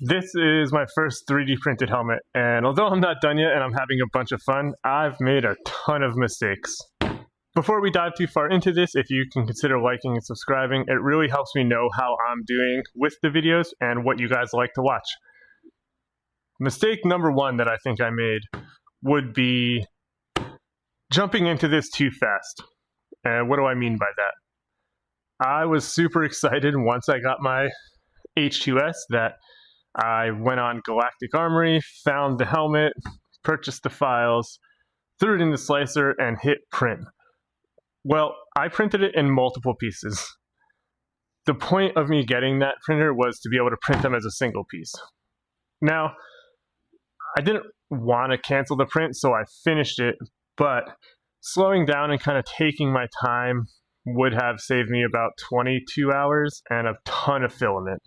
This is my first 3D printed helmet, and although I'm not done yet and I'm having a bunch of fun, I've made a ton of mistakes. Before we dive too far into this, if you can consider liking and subscribing, it really helps me know how I'm doing with the videos and what you guys like to watch. Mistake number one that I think I made would be jumping into this too fast. And what do I mean by that? I was super excited once I got my H2S that I went on Galactic Armory, found the helmet, purchased the files, threw it in the slicer, and hit print. Well, I printed it in multiple pieces. The point of me getting that printer was to be able to print them as a single piece. Now, I didn't want to cancel the print, so I finished it, but slowing down and kind of taking my time would have saved me about 22 hours and a ton of filament.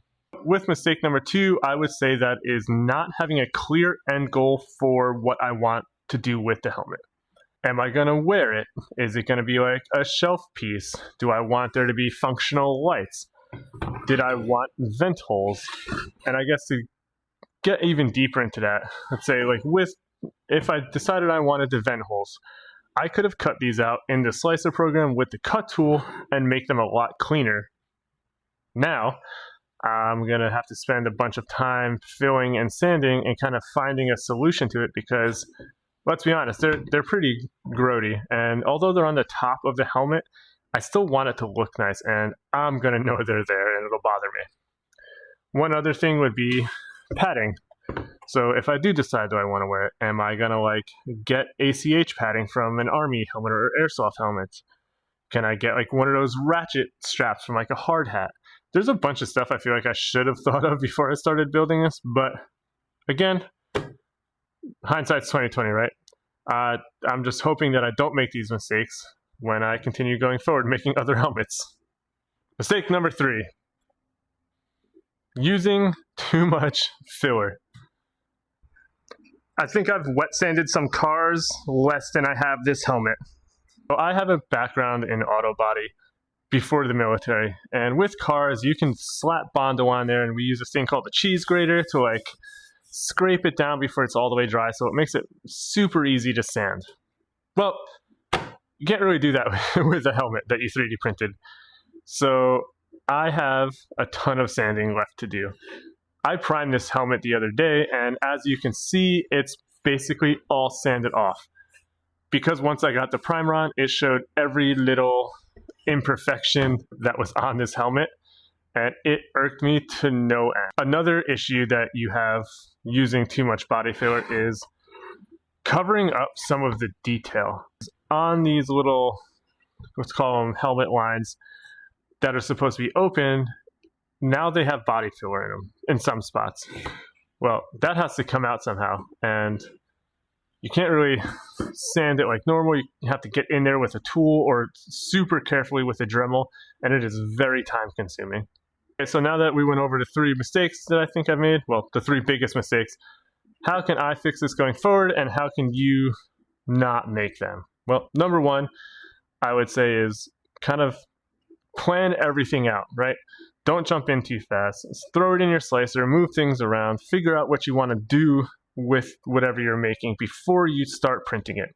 With mistake number two, I would say that is not having a clear end goal for what I want to do with the helmet. Am I going to wear it? Is it going to be like a shelf piece? Do I want there to be functional lights? Did I want vent holes? And I guess to get even deeper into that, let's say like if I decided I wanted the vent holes, I could have cut these out in the slicer program with the cut tool and make them a lot cleaner. Now, I'm going to have to spend a bunch of time filling and sanding and kind of finding a solution to it because, let's be honest, they're pretty grody. And although they're on the top of the helmet, I still want it to look nice, and I'm going to know they're there and it'll bother me. One other thing would be padding. So if I do decide that I want to wear it, am I going to like get ACH padding from an army helmet or airsoft helmet? Can I get like one of those ratchet straps from like a hard hat? There's a bunch of stuff I feel like I should have thought of before I started building this, but again, hindsight's 20/20, right? I'm just hoping that I don't make these mistakes when I continue going forward making other helmets. Mistake number three, using too much filler. I think I've wet sanded some cars less than I have this helmet. So I have a background in auto body before the military, and with cars you can slap Bondo on there, and we use this thing called the cheese grater to like scrape it down before it's all the way dry, so it makes it super easy to sand. Well, you can't really do that with a helmet that you 3D printed. So I have a ton of sanding left to do. I primed this helmet the other day, and as you can see, it's basically all sanded off. Because once I got the primer on, it showed every little imperfection that was on this helmet, and it irked me to no end. Another issue that you have using too much body filler is covering up some of the detail. On these little, let's call them helmet lines that are supposed to be open, now they have body filler in them in some spots. Well, that has to come out somehow, and you can't really sand it like normal. You have to get in there with a tool or super carefully with a Dremel, and it is very time consuming. Okay, so now that we went over the three mistakes that I think I've made, well, the three biggest mistakes, how can I fix this going forward, and how can you not make them? Well, number one, I would say is kind of plan everything out, right? Don't jump in too fast. Just throw it in your slicer, move things around, figure out what you want to do with whatever you're making before you start printing it.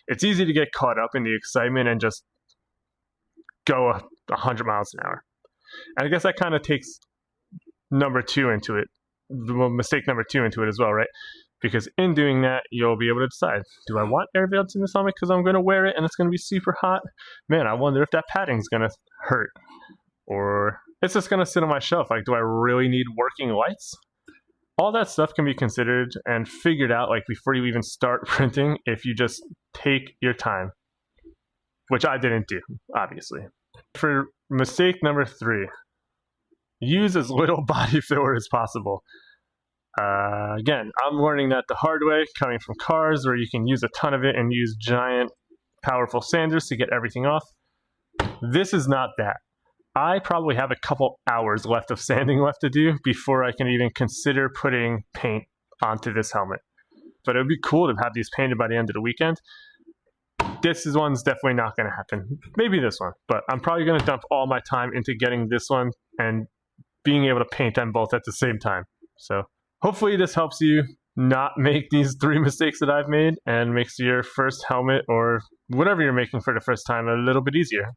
It's easy to get caught up in the excitement and just go 100 miles an hour. And I guess that kind of takes number two into it, well, mistake number two into it as well, right? Because in doing that, you'll be able to decide, do I want air vents in this helmet because I'm going to wear it and it's going to be super hot? Man, I wonder if that padding's going to hurt. Or it's just going to sit on my shelf. Like, do I really need working lights? All that stuff can be considered and figured out like before you even start printing if you just take your time, which I didn't do, obviously. For mistake number three, use as little body filler as possible. Again, I'm learning that the hard way, coming from cars where you can use a ton of it and use giant, powerful sanders to get everything off. This is not that. I probably have a couple hours left of sanding left to do before I can even consider putting paint onto this helmet. But it would be cool to have these painted by the end of the weekend. This one's definitely not going to happen. Maybe this one, but I'm probably going to dump all my time into getting this one and being able to paint them both at the same time. So hopefully this helps you not make these 3 mistakes that I've made and makes your first helmet or whatever you're making for the first time a little bit easier.